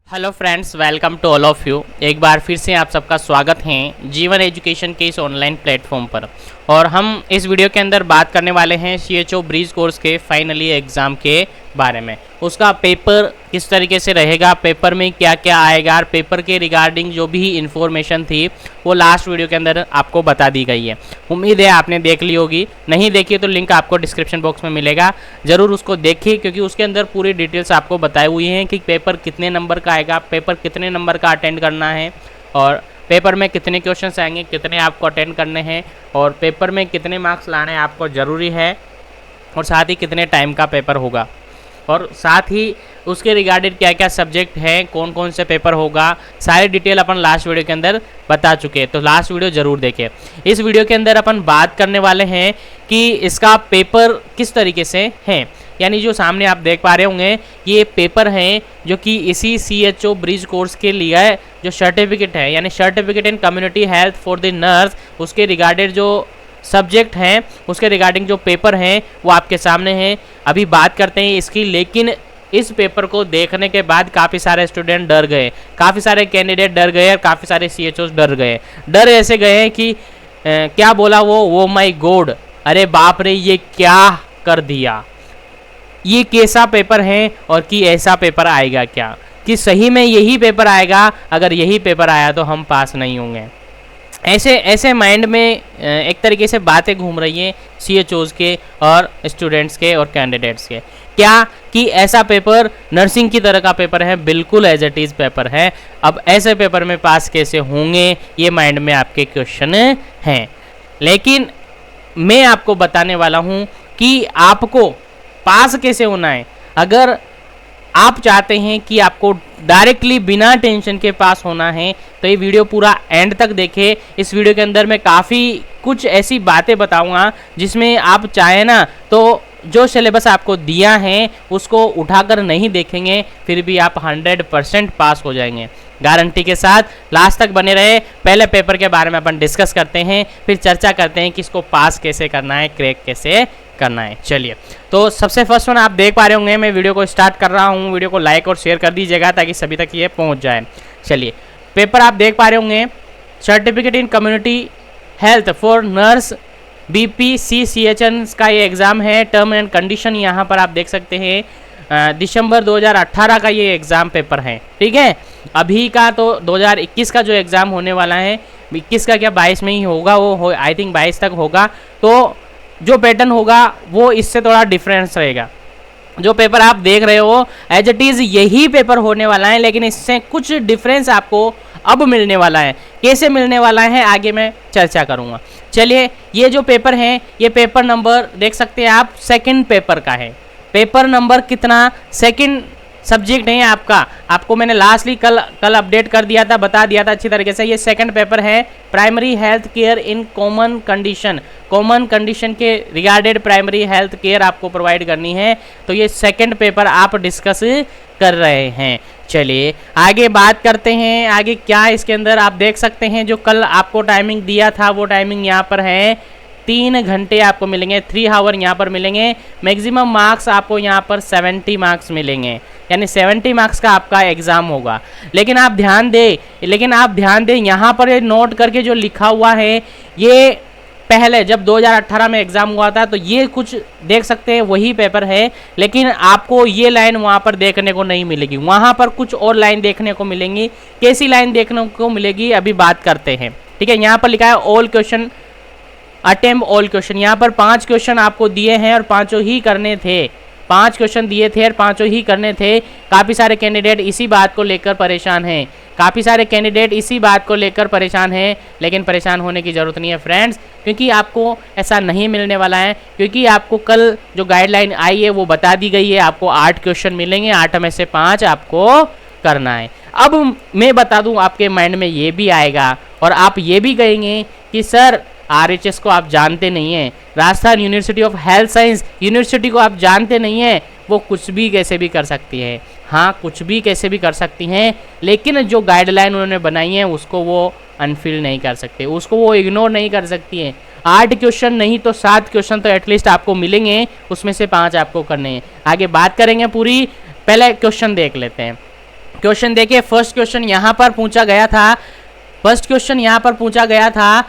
Hello friends, welcome to all of you. एक बार फिर से आप सबका स्वागत है जीवन एजुकेशन के इस ऑनलाइन प्लेटफॉर्म पर। और हम इस वीडियो के अंदर बात करने वाले हैं CHO ब्रीज कोर्स के फाइनली एग्ज़ाम के बारे में। उसका पेपर किस तरीके से रहेगा, पेपर में क्या क्या आएगा, और पेपर के रिगार्डिंग जो भी इन्फॉर्मेशन थी वो लास्ट वीडियो के अंदर आपको बता दी गई है। उम्मीद है आपने देख ली होगी, नहीं देखी तो लिंक आपको डिस्क्रिप्शन बॉक्स में मिलेगा, ज़रूर उसको देखिए, क्योंकि उसके अंदर पूरी डिटेल्स आपको बताई हुई हैं कि पेपर कितने नंबर का आएगा, पेपर कितने नंबर का अटेंड करना है, और पेपर में कितने क्वेश्चंस आएंगे, कितने आपको अटेंड करने हैं, और पेपर में कितने मार्क्स लाने आपको ज़रूरी है, और साथ ही कितने टाइम का पेपर होगा, और साथ ही उसके रिगार्डेड क्या क्या सब्जेक्ट हैं, कौन कौन से पेपर होगा, सारी डिटेल अपन लास्ट वीडियो के अंदर बता चुके हैं। तो लास्ट वीडियो ज़रूर देखें। इस वीडियो के अंदर अपन बात करने वाले हैं कि इसका पेपर किस तरीके से है। यानी जो सामने आप देख पा रहे होंगे ये पेपर हैं जो कि इसी CHO ब्रिज कोर्स के लिए जो सर्टिफिकेट है, यानी certificate in community health for the nurse, उसके रिगार्डेड जो सब्जेक्ट हैं, उसके रिगार्डिंग जो पेपर हैं वो आपके सामने हैं। अभी बात करते हैं इसकी, लेकिन इस पेपर को देखने के बाद काफ़ी सारे स्टूडेंट डर गए, काफ़ी सारे कैंडिडेट डर गए, और काफ़ी सारे CHOs डर गए। डर ऐसे गए हैं कि क्या बोला वो माय गॉड, अरे बाप रे, ये क्या कर दिया, ये कैसा पेपर है, और कि ऐसा पेपर आएगा क्या, कि सही में यही पेपर आएगा, अगर यही पेपर आया तो हम पास नहीं होंगे। ऐसे माइंड में एक तरीके से बातें घूम रही हैं CHOs के और स्टूडेंट्स के और कैंडिडेट्स के, क्या कि ऐसा पेपर नर्सिंग की तरह का पेपर है, बिल्कुल एज इट इज़ पेपर है। अब ऐसे पेपर में पास कैसे होंगे, ये माइंड में आपके क्वेश्चन हैं। लेकिन मैं आपको बताने वाला हूँ कि आपको पास कैसे होना है। अगर आप चाहते हैं कि आपको डायरेक्टली बिना टेंशन के पास होना है तो ये वीडियो पूरा एंड तक देखें। इस वीडियो के अंदर मैं काफ़ी कुछ ऐसी बातें बताऊंगा जिसमें आप चाहे ना तो जो सिलेबस आपको दिया है उसको उठाकर नहीं देखेंगे, फिर भी आप 100% पास हो जाएंगे गारंटी के साथ। लास्ट तक बने रहे। पहले पेपर के बारे में अपन डिस्कस करते हैं, फिर चर्चा करते हैं कि इसको पास कैसे करना है, क्रैक कैसे करना है। चलिए, तो सबसे फर्स्ट वन आप देख पा रहे होंगे, मैं वीडियो को स्टार्ट कर रहा हूँ। वीडियो को लाइक और शेयर कर दीजिएगा ताकि सभी तक ये पहुँच जाए। चलिए, पेपर आप देख पा रहे होंगे, certificate in community health for nurse BPC-CHN का ये एग्ज़ाम है। टर्म एंड कंडीशन यहाँ पर आप देख सकते हैं, दिसंबर 2018 का ये एग्ज़ाम पेपर है। ठीक है, अभी का तो 2021 का जो एग्ज़ाम होने वाला है, 21 का क्या 22 में ही होगा, वो आई थिंक 22 तक होगा। तो जो पैटर्न होगा वो इससे थोड़ा डिफरेंस रहेगा। जो पेपर आप देख रहे हो एज इट इज़ यही पेपर होने वाला है, लेकिन इससे कुछ डिफरेंस आपको अब मिलने वाला है। कैसे मिलने वाला है आगे मैं चर्चा करूंगा। चलिए, ये जो पेपर है, ये पेपर नंबर देख सकते हैं आप, सेकंड पेपर का है। पेपर नंबर कितना, सेकंड सब्जेक्ट है आपका। आपको मैंने लास्टली कल अपडेट कर दिया था, बता दिया था अच्छी तरीके से। ये सेकंड पेपर है, primary health care in common condition. Common condition के रिगार्डेड प्राइमरी हेल्थ केयर आपको प्रोवाइड करनी है, तो ये सेकंड पेपर आप डिस्कस कर रहे हैं। चलिए आगे बात करते हैं, आगे क्या इसके अंदर आप देख सकते हैं। जो कल आपको टाइमिंग दिया था वो टाइमिंग यहाँ पर है, 3 घंटे आपको मिलेंगे, 3 आवर यहाँ पर मिलेंगे। मैक्सिमम मार्क्स आपको यहाँ पर 70 मार्क्स मिलेंगे, यानी 70 मार्क्स का आपका एग्ज़ाम होगा। लेकिन आप ध्यान दें यहाँ पर ये नोट करके जो लिखा हुआ है, ये पहले जब 2018 में एग्ज़ाम हुआ था तो ये कुछ देख सकते हैं वही पेपर है, लेकिन आपको ये लाइन वहाँ पर देखने को नहीं मिलेगी। वहाँ पर कुछ और लाइन देखने को मिलेंगी। कैसी लाइन देखने को मिलेगी अभी बात करते हैं। ठीक है, यहाँ पर लिखा है all question attempt all question. यहाँ पर 5 क्वेश्चन आपको दिए हैं और पाँचों ही करने थे। 5 क्वेश्चन दिए थे और पाँचों ही करने थे। काफ़ी सारे कैंडिडेट इसी बात को लेकर परेशान हैं, लेकिन परेशान होने की ज़रूरत नहीं है फ्रेंड्स, क्योंकि आपको ऐसा नहीं मिलने वाला है। क्योंकि आपको कल जो गाइडलाइन आई है वो बता दी गई है, आपको 8 क्वेश्चन मिलेंगे, 8 में से 5 आपको करना है। अब मैं बता दूं, आपके माइंड में ये भी आएगा और आप ये भी कहेंगे कि सर RHS को आप जानते नहीं हैं, Rajasthan university of health science university को आप जानते नहीं हैं, वो कुछ भी कैसे भी कर सकती है। हाँ, कुछ भी कैसे भी कर सकती हैं, लेकिन जो गाइडलाइन उन्होंने बनाई है उसको वो अनफिल नहीं कर सकते, उसको वो इग्नोर नहीं कर सकती हैं। 8 क्वेश्चन नहीं तो 7 क्वेश्चन तो एटलीस्ट आपको मिलेंगे, उसमें से 5 आपको करने हैं। आगे बात करेंगे पूरी, पहले क्वेश्चन देख लेते हैं। क्वेश्चन देखिए, फर्स्ट क्वेश्चन यहाँ पर पूछा गया था, फर्स्ट क्वेश्चन यहाँ पर पूछा गया था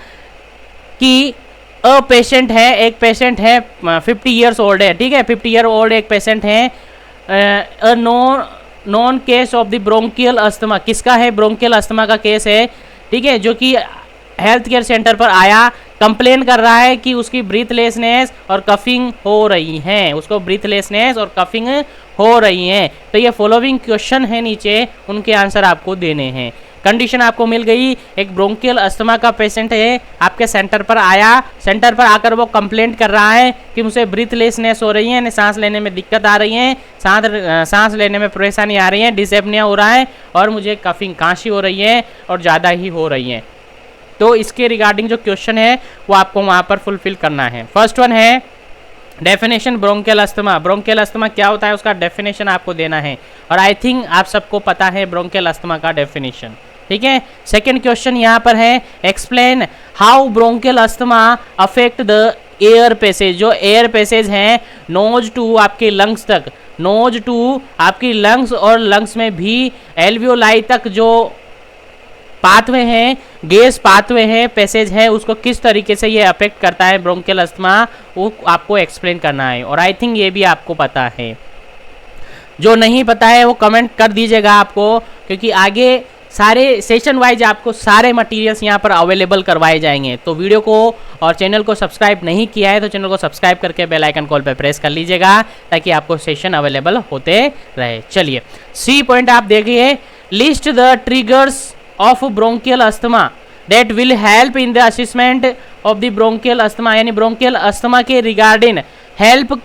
कि पेशेंट है, एक पेशेंट है 50 ईयर्स ओल्ड है, ठीक है, 50 ईयर ओल्ड एक पेशेंट है, non case of the bronchial asthma, किसका है, ब्रोंकियल अस्थमा का केस है, ठीक है, जो कि हेल्थ केयर सेंटर पर आया, कंप्लेन कर रहा है कि उसकी ब्रीथलेसनेस और कफिंग हो रही है, उसको ब्रीथलेसनेस और कफिंग हो रही है। तो ये फॉलोइंग क्वेश्चन है नीचे, उनके आंसर आपको देने हैं। कंडीशन आपको मिल गई, एक ब्रोंकियल अस्थमा का पेशेंट है, आपके सेंटर पर आया, सेंटर पर आकर वो कंप्लेंट कर रहा है कि मुझे ब्रीथलेसनेस हो रही है, यानी सांस लेने में दिक्कत आ रही है, सांस लेने में परेशानी आ रही है, डिसएपनिया हो रहा है और मुझे कफिंग खांसी हो रही है और ज़्यादा ही हो रही है। तो इसके रिगार्डिंग जो क्वेश्चन है वो आपको वहाँ पर फुलफिल करना है। फर्स्ट वन है definition bronchial asthma, bronchial asthma क्या होता है उसका डेफिनेशन आपको देना है, और आई थिंक आप सबको पता है ब्रोंकियल अस्थमा का डेफिनेशन, ठीक है। सेकंड क्वेश्चन यहाँ पर है explain how bronchial asthma affect the air passage, जो एयर पैसेज हैं नोज टू आपके लंग्स तक, नोज टू आपकी लंग्स और लंग्स में भी एल्वियोलाई तक जो पाथवे हैं, गैस पाथवे हैं, पैसेज है, उसको किस तरीके से ये अफेक्ट करता है ब्रोंकियल अस्थमा, वो आपको एक्सप्लेन करना है। और आई थिंक ये भी आपको पता है, जो नहीं पता है वो कमेंट कर दीजिएगा आपको, क्योंकि आगे सारे सेशन वाइज आपको सारे मटेरियल्स यहाँ पर अवेलेबल करवाए जाएंगे। तो वीडियो को और चैनल को सब्सक्राइब नहीं किया है तो चैनल को सब्सक्राइब करके बेल आइकन कॉल पर प्रेस कर लीजिएगा, ताकि आपको सेशन अवेलेबल होते रहे। चलिए सी पॉइंट आप देखिए, list the triggers of bronchial asthma that will help in the assessment of the bronchial asthma, यानी ब्रोंकियल अस्थमा के रिगार्डिंग हेल्प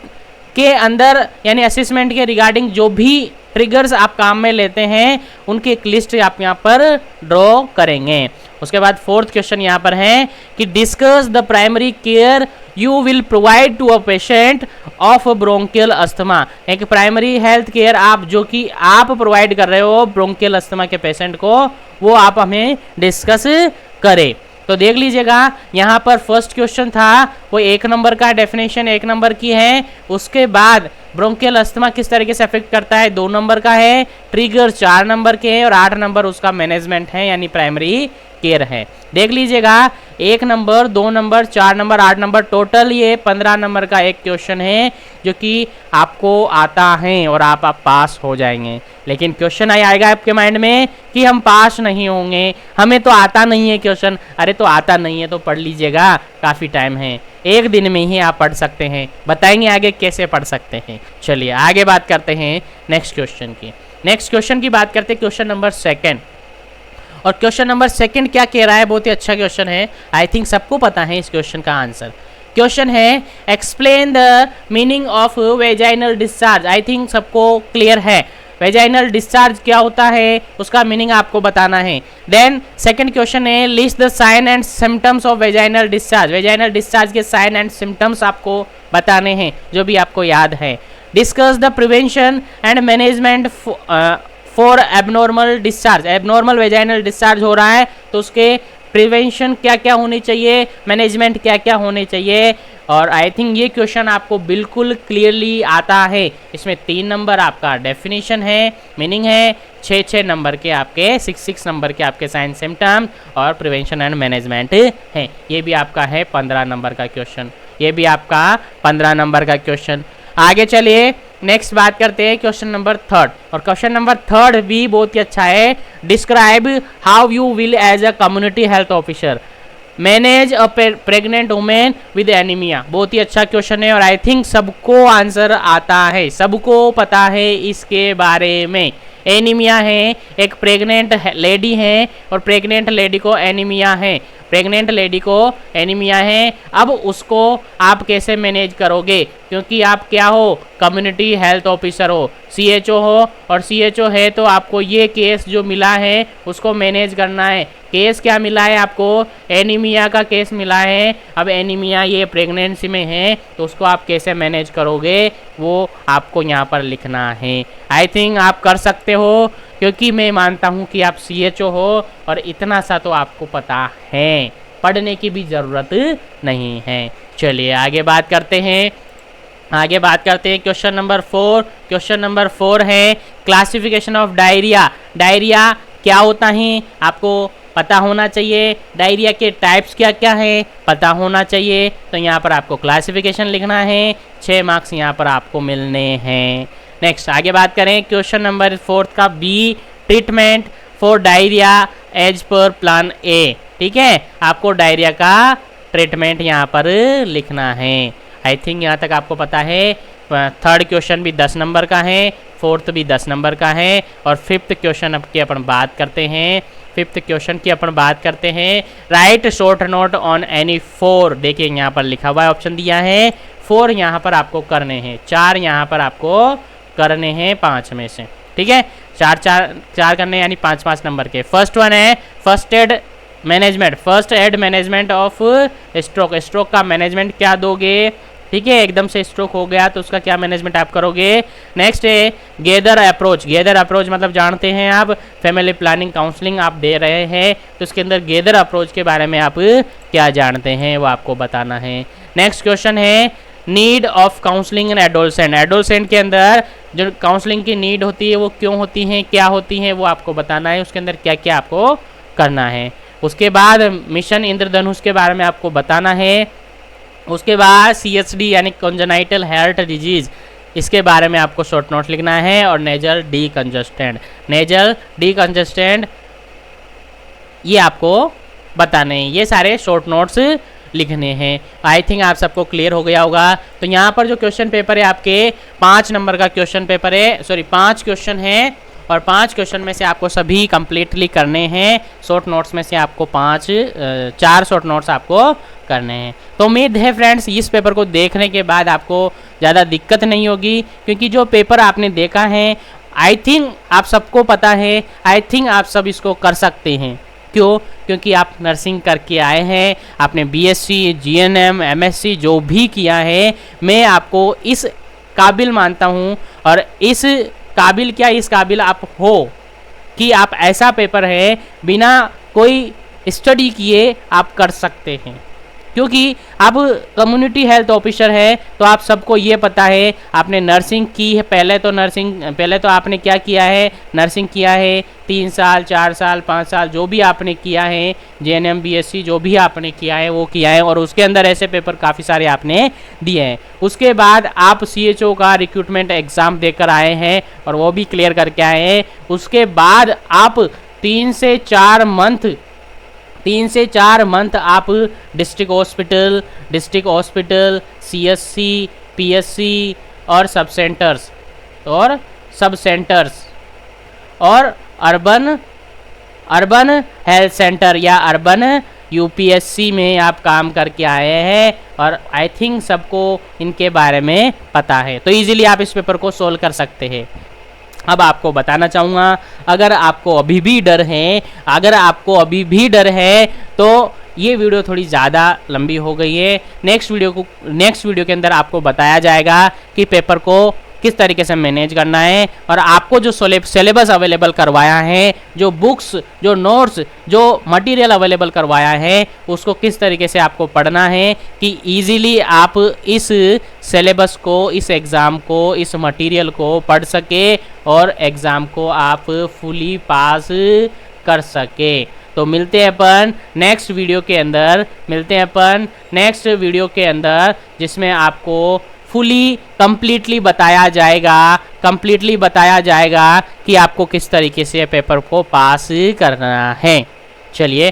के अंदर, यानी असेसमेंट के रिगार्डिंग जो भी ट्रिगर्स आप काम में लेते हैं उनकी एक लिस्ट आप यहाँ पर ड्रॉ करेंगे। उसके बाद फोर्थ क्वेश्चन यहाँ पर है कि discuss the primary care you will provide to a patient of bronchial asthma, एक प्राइमरी हेल्थ केयर आप जो कि आप प्रोवाइड कर रहे हो ब्रोंकियल अस्थमा के पेशेंट को, वो आप हमें डिस्कस करें। तो देख लीजिएगा यहाँ पर फर्स्ट क्वेश्चन था वो 1 नंबर का डेफिनेशन 1 नंबर की है, उसके बाद ब्रोंकियल अस्थमा किस तरीके से अफेक्ट करता है 2 नंबर का है, ट्रिगर 4 नंबर के हैं और 8 नंबर उसका मैनेजमेंट है यानी प्राइमरी केयर है। देख लीजिएगा 1 number 2 number 4 number 8 number, total ये 15 नंबर का एक क्वेश्चन है जो कि आपको आता है और आप पास हो जाएंगे। लेकिन क्वेश्चन आएगा आपके माइंड में कि हम पास नहीं होंगे, हमें तो आता नहीं है क्वेश्चन, अरे तो आता नहीं है तो पढ़ लीजिएगा, काफ़ी टाइम है, एक दिन में ही आप पढ़ सकते हैं, बताएंगे आगे कैसे पढ़ सकते हैं। चलिए आगे बात करते हैं नेक्स्ट क्वेश्चन की। नेक्स्ट क्वेश्चन की बात करते हैं क्वेश्चन नंबर 2, और क्वेश्चन नंबर 2 क्या कह रहा है, बहुत ही अच्छा क्वेश्चन है, आई थिंक सबको पता है इस क्वेश्चन का आंसर। क्वेश्चन है explain the meaning of vaginal discharge, I think सबको क्लियर है वेजाइनल डिस्चार्ज क्या होता है, उसका मीनिंग आपको बताना है। देन सेकंड क्वेश्चन है list the sign and symptoms of vaginal discharge, vaginal discharge के साइन एंड सिम्टम्स आपको बताने हैं जो भी आपको याद है। Discuss the prevention and management for abnormal discharge, abnormal vaginal discharge हो रहा है तो उसके प्रिवेंशन क्या क्या होनी चाहिए, मैनेजमेंट क्या क्या होने चाहिए। और आई थिंक ये क्वेश्चन आपको बिल्कुल क्लियरली आता है। इसमें 3 नंबर आपका डेफिनेशन है, मीनिंग है, 6 नंबर के आपके 6 नंबर के आपके साइन सिम्टम और प्रिवेंशन एंड मैनेजमेंट है। ये भी आपका है 15 नंबर का क्वेश्चन, ये भी आपका 15 नंबर का क्वेश्चन। आगे चलिए नेक्स्ट बात करते हैं क्वेश्चन नंबर 3, और क्वेश्चन नंबर 3 भी बहुत ही अच्छा है। Describe how you will as a community health officer manage a pregnant women with anaemia, बहुत ही अच्छा क्वेश्चन है और आई थिंक सबको आंसर आता है, सबको पता है इसके बारे में। एनीमिया है, एक प्रेग्नेंट लेडी है और प्रेग्नेंट लेडी को एनीमिया है, प्रेग्नेंट लेडी को एनीमिया है। अब उसको आप कैसे मैनेज करोगे, क्योंकि आप क्या हो, कम्युनिटी हेल्थ ऑफिसर हो, CHO हो, और CHO है तो आपको ये केस जो मिला है उसको मैनेज करना है। केस क्या मिला है आपको, एनीमिया का केस मिला है। अब एनीमिया ये प्रेगनेंसी में है तो उसको आप कैसे मैनेज करोगे वो आपको यहाँ पर लिखना है। आई थिंक आप कर सकते हो, क्योंकि मैं मानता हूँ कि आप CHO हो और इतना सा तो आपको पता है, पढ़ने की भी ज़रूरत नहीं है। चलिए आगे बात करते हैं, आगे बात करते हैं क्वेश्चन नंबर 4। क्वेश्चन नंबर 4 है क्लासिफिकेशन ऑफ डायरिया, डायरिया क्या होता है आपको पता होना चाहिए, डायरिया के टाइप्स क्या क्या है पता होना चाहिए। तो यहाँ पर आपको क्लासिफिकेशन लिखना है, 6 मार्क्स यहाँ पर आपको मिलने हैं। नेक्स्ट आगे बात करें क्वेश्चन नंबर 4 का B, treatment for diarrhoea as per plan A. ठीक है, आपको डायरिया का ट्रीटमेंट यहाँ पर लिखना है। आई थिंक यहाँ तक आपको पता है। थर्ड क्वेश्चन भी 10 नंबर का है, फोर्थ भी 10 नंबर का है, और फिफ्थ क्वेश्चन अब की अपन बात करते हैं। फिफ्थ क्वेश्चन की अपन बात करते हैं, right short note on any 4। देखिए यहाँ पर लिखा हुआ है, ऑप्शन दिया है 4 यहाँ पर आपको करने हैं, 4 यहाँ पर आपको करने हैं 5 में से। ठीक है, 4 करने यानी 5 नंबर के। फर्स्ट वन है first aid management, first aid management of stroke. Stroke का मैनेजमेंट क्या दोगे? ठीक है, एकदम से स्ट्रोक हो गया तो उसका क्या मैनेजमेंट आप करोगे? नेक्स्ट है गेदर अप्रोच। गेदर अप्रोच मतलब जानते हैं आप, फैमिली प्लानिंग काउंसलिंग आप दे रहे हैं तो उसके अंदर गेदर अप्रोच के बारे में आप क्या जानते हैं वो आपको बताना है। नेक्स्ट क्वेश्चन है need of counselling in adolescent. Adolescent के अंदर जो काउंसलिंग की नीड होती है वो क्यों होती है, क्या होती है, वो आपको बताना है, उसके अंदर क्या क्या आपको करना है। उसके बाद मिशन इंद्रधनुष के बारे में आपको बताना है। उसके बाद CHD यानी कॉन्जेनाइटल हार्ट डिजीज, इसके बारे में आपको शॉर्ट नोट लिखना है। और नेजल डीकंजेस्टेंट, नेजल डीकंजेस्टेंट ये आपको बताने हैं। ये सारे शॉर्ट नोट्स लिखने हैं। आई थिंक आप सबको क्लियर हो गया होगा। तो यहाँ पर जो क्वेश्चन पेपर है आपके 5 नंबर का क्वेश्चन पेपर है, सॉरी 5 क्वेश्चन है, और 5 क्वेश्चन में से आपको सभी कंप्लीटली करने हैं। शॉर्ट नोट्स में से आपको 4 शॉर्ट नोट्स आपको करने हैं। तो उम्मीद है फ्रेंड्स इस पेपर को देखने के बाद आपको ज़्यादा दिक्कत नहीं होगी, क्योंकि जो पेपर आपने देखा है आई थिंक आप सबको पता है, आई थिंक आप सब इसको कर सकते हैं। क्यों? क्योंकि आप नर्सिंग करके आए हैं, आपने BSc GNM MSc जो भी किया है, मैं आपको इस काबिल मानता हूँ, और इस काबिल क्या इस काबिल आप हो कि आप ऐसा पेपर है बिना कोई स्टडी किए आप कर सकते हैं। क्योंकि आप कम्युनिटी हेल्थ ऑफिसर है तो आप सबको ये पता है, आपने नर्सिंग की है, पहले तो आपने क्या किया है, नर्सिंग किया है 3 साल 4 साल 5 साल जो भी आपने किया है, JNM BSc जो भी आपने किया है वो किया है, और उसके अंदर ऐसे पेपर काफ़ी सारे आपने दिए हैं। उसके बाद आप CHO का रिक्रूटमेंट एग्ज़ाम देकर आए हैं और वो भी क्लियर करके आए हैं। उसके बाद आप 3 से 4 मंथ आप डिस्ट्रिक्ट हॉस्पिटल CSC PSC और सब सेंटर्स और अर्बन हेल्थ सेंटर या अर्बन UPSC में आप काम करके आए हैं, और आई थिंक सबको इनके बारे में पता है, तो इजीली आप इस पेपर को सोल्व कर सकते हैं। अब आपको बताना चाहूँगा, अगर आपको अभी भी डर है तो ये वीडियो थोड़ी ज़्यादा लंबी हो गई है। नेक्स्ट वीडियो के अंदर आपको बताया जाएगा कि पेपर को किस तरीके से मैनेज करना है, और आपको जो सिलेबस अवेलेबल करवाया है, जो बुक्स, जो नोट्स, जो मटेरियल अवेलेबल करवाया है, उसको किस तरीके से आपको पढ़ना है कि इजीली आप इस सिलेबस को, इस एग्ज़ाम को, इस मटेरियल को पढ़ सके और एग्ज़ाम को आप फुली पास कर सके। तो मिलते हैं अपन नेक्स्ट वीडियो के अंदर, जिसमें आपको फुली कंप्लीटली बताया जाएगा कि आपको किस तरीके से पेपर को पास करना है। चलिए